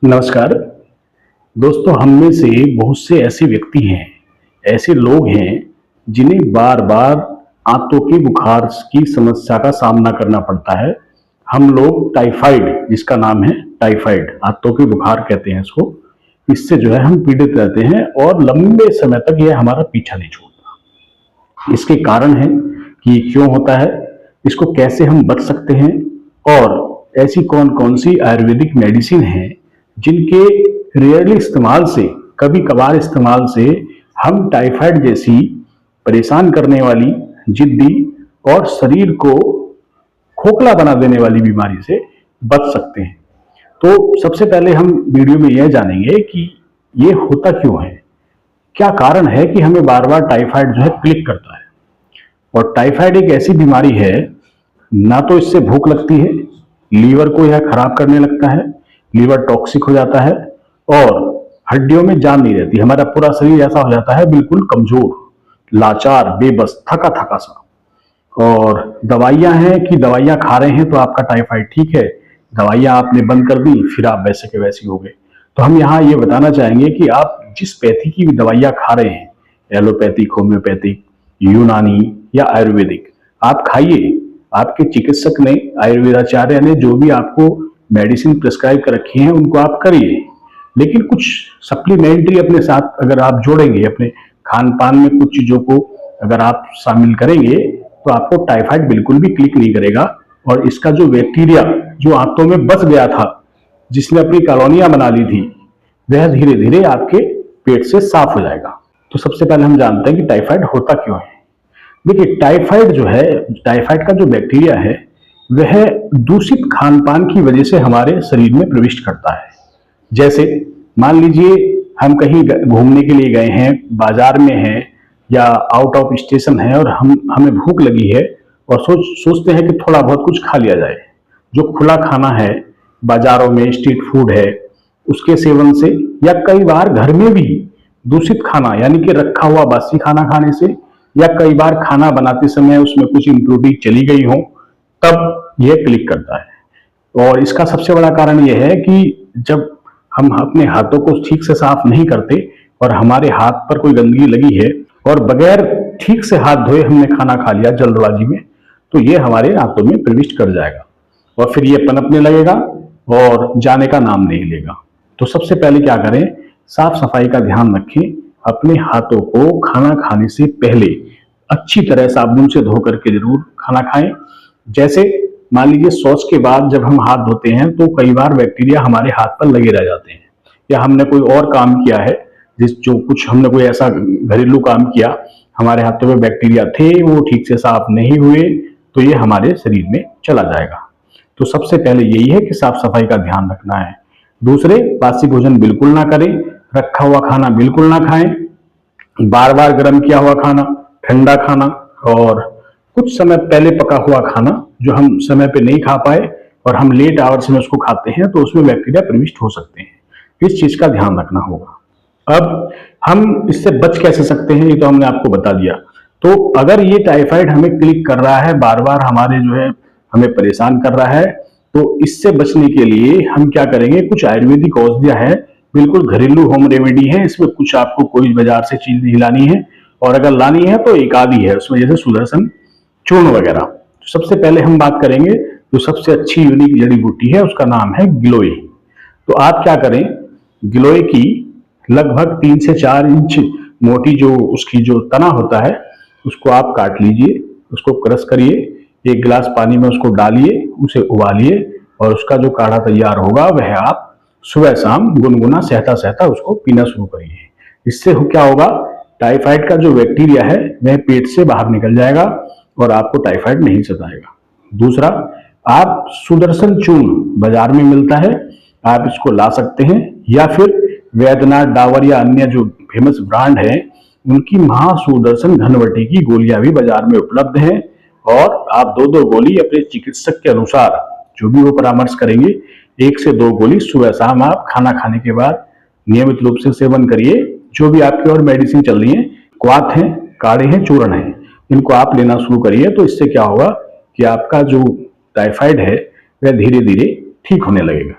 नमस्कार दोस्तों, हम में से बहुत से ऐसे व्यक्ति हैं, ऐसे लोग हैं जिन्हें बार बार आंतों के बुखार की समस्या का सामना करना पड़ता है। हम लोग टाइफाइड, जिसका नाम है टाइफाइड, आंतों के बुखार कहते हैं इसको, इससे जो है हम पीड़ित रहते हैं और लंबे समय तक यह हमारा पीछा नहीं छोड़ता। इसके कारण है कि ये क्यों होता है, इसको कैसे हम बच सकते हैं और ऐसी कौन कौन सी आयुर्वेदिक मेडिसिन हैं जिनके रेयरली इस्तेमाल से, कभी कभार इस्तेमाल से हम टाइफाइड जैसी परेशान करने वाली, जिद्दी और शरीर को खोखला बना देने वाली बीमारी से बच सकते हैं। तो सबसे पहले हम वीडियो में यह जानेंगे कि ये होता क्यों है, क्या कारण है कि हमें बार बार टाइफाइड जो है क्लिक करता है। और टाइफाइड एक ऐसी बीमारी है, ना तो इससे भूख लगती है, लीवर को यह खराब करने लगता है, लीवर टॉक्सिक हो जाता है और हड्डियों में जान नहीं रहती। हमारा पूरा शरीर ऐसा हो जाता है बिल्कुल कमजोर, लाचार, बेबस, थका थका सा। और दवाइयां हैं कि दवाइयां खा रहे हैं तो आपका टाइफाइड ठीक है, दवाइयां आपने बंद कर दी फिर आप वैसे के वैसे हो गए। तो हम यहाँ ये बताना चाहेंगे कि आप जिस पैथी की भी दवाइयां खा रहे हैं, एलोपैथिक, होम्योपैथिक, यूनानी या आयुर्वेदिक, आप खाइए। आपके चिकित्सक ने, आयुर्वेदाचार्य ने जो भी आपको मेडिसिन प्रिस्क्राइब कर रखी है उनको आप करिए, लेकिन कुछ सप्लीमेंट्री अपने साथ अगर आप जोड़ेंगे, अपने खान पान में कुछ चीजों को अगर आप शामिल करेंगे तो आपको टाइफाइड बिल्कुल भी क्लिक नहीं करेगा। और इसका जो बैक्टीरिया जो आंतों में बस गया था, जिसने अपनी कॉलोनियां बना ली थी, वह धीरे धीरे आपके पेट से साफ हो जाएगा। तो सबसे पहले हम जानते हैं कि टाइफाइड होता क्यों है। देखिए, टाइफाइड जो है, टाइफाइड का जो बैक्टीरिया है वह दूषित खान पान की वजह से हमारे शरीर में प्रविष्ट करता है। जैसे मान लीजिए हम कहीं घूमने के लिए गए हैं, बाजार में हैं या आउट ऑफ स्टेशन है और हमें भूख लगी है और सोचते हैं कि थोड़ा बहुत कुछ खा लिया जाए। जो खुला खाना है, बाजारों में स्ट्रीट फूड है, उसके सेवन से, या कई बार घर में भी दूषित खाना यानी कि रखा हुआ बासी खाना खाने से, या कई बार खाना बनाते समय उसमें कुछ इम्प्योरिटी चली गई हो, तब यह क्लिक करता है। और इसका सबसे बड़ा कारण यह है कि जब हम अपने हाथों को ठीक से साफ नहीं करते और हमारे हाथ पर कोई गंदगी लगी है और बगैर ठीक से हाथ धोए हमने खाना खा लिया जल्दबाजी में, तो ये हमारे हाथों में प्रविष्ट कर जाएगा और फिर ये पनपने लगेगा और जाने का नाम नहीं लेगा। तो सबसे पहले क्या करें, साफ सफाई का ध्यान रखें। अपने हाथों को खाना खाने से पहले अच्छी तरह साबुन से धो करके जरूर खाना खाएं। जैसे मान लीजिए शौच के बाद जब हम हाथ धोते हैं तो कई बार बैक्टीरिया हमारे हाथ पर लगे रह जाते हैं, या हमने कोई और काम किया है, जो कुछ हमने कोई ऐसा घरेलू काम किया, हमारे हाथों में बैक्टीरिया थे, वो ठीक से साफ नहीं हुए, तो ये हमारे शरीर में चला जाएगा। तो सबसे पहले यही है कि साफ सफाई का ध्यान रखना है। दूसरे, बासी भोजन बिल्कुल ना करें, रखा हुआ खाना बिल्कुल ना खाएं, बार बार गर्म किया हुआ खाना, ठंडा खाना और कुछ समय पहले पका हुआ खाना जो हम समय पे नहीं खा पाए और हम लेट आवर्स में उसको खाते हैं, तो उसमें बैक्टीरिया प्रविष्ट हो सकते हैं। इस चीज का ध्यान रखना होगा। अब हम इससे बच कैसे सकते हैं, ये तो हमने आपको बता दिया। तो अगर ये टाइफाइड हमें क्लिक कर रहा है, बार बार हमारे जो है हमें परेशान कर रहा है, तो इससे बचने के लिए हम क्या करेंगे, कुछ आयुर्वेदिक औषधियां हैं, बिल्कुल घरेलू होम रेमेडी है। इसमें कुछ आपको कोई बाजार से चीज नहीं लानी है, और अगर लानी है तो एक आधी है उसमें, जैसे सुदर्शन चूर्ण वगैरह। तो सबसे पहले हम बात करेंगे जो सबसे अच्छी यूनिक जड़ी बूटी है, उसका नाम है गिलोय। तो आप क्या करें, गिलोय की लगभग 3 से 4 इंच मोटी जो उसकी जो तना होता है उसको आप काट लीजिए, उसको क्रश करिए, 1 गिलास पानी में उसको डालिए, उसे उबालिए और उसका जो काढ़ा तैयार होगा वह आप सुबह शाम गुनगुना सहता सहता उसको पीना शुरू करिए। इससे क्या होगा, टाइफाइड का जो बैक्टीरिया है वह पेट से बाहर निकल जाएगा और आपको टाइफाइड नहीं सताएगा। दूसरा, आप सुदर्शन चूर्ण बाजार में मिलता है, आप इसको ला सकते हैं, या फिर वैद्यनाथ, डाबर या अन्य जो फेमस ब्रांड है उनकी महासुदर्शन घनवटी की गोलियां भी बाजार में उपलब्ध हैं। और आप 2-2 गोली अपने चिकित्सक के अनुसार जो भी वो परामर्श करेंगे, 1 से 2 गोली सुबह शाम आप खाना खाने के बाद नियमित रूप से सेवन करिए। जो भी आपकी और मेडिसिन चल रही है, क्वाथ है, काढ़े हैं, चूर्ण है, इनको आप लेना शुरू करिए। तो इससे क्या होगा कि आपका जो टाइफाइड है वह धीरे धीरे ठीक होने लगेगा।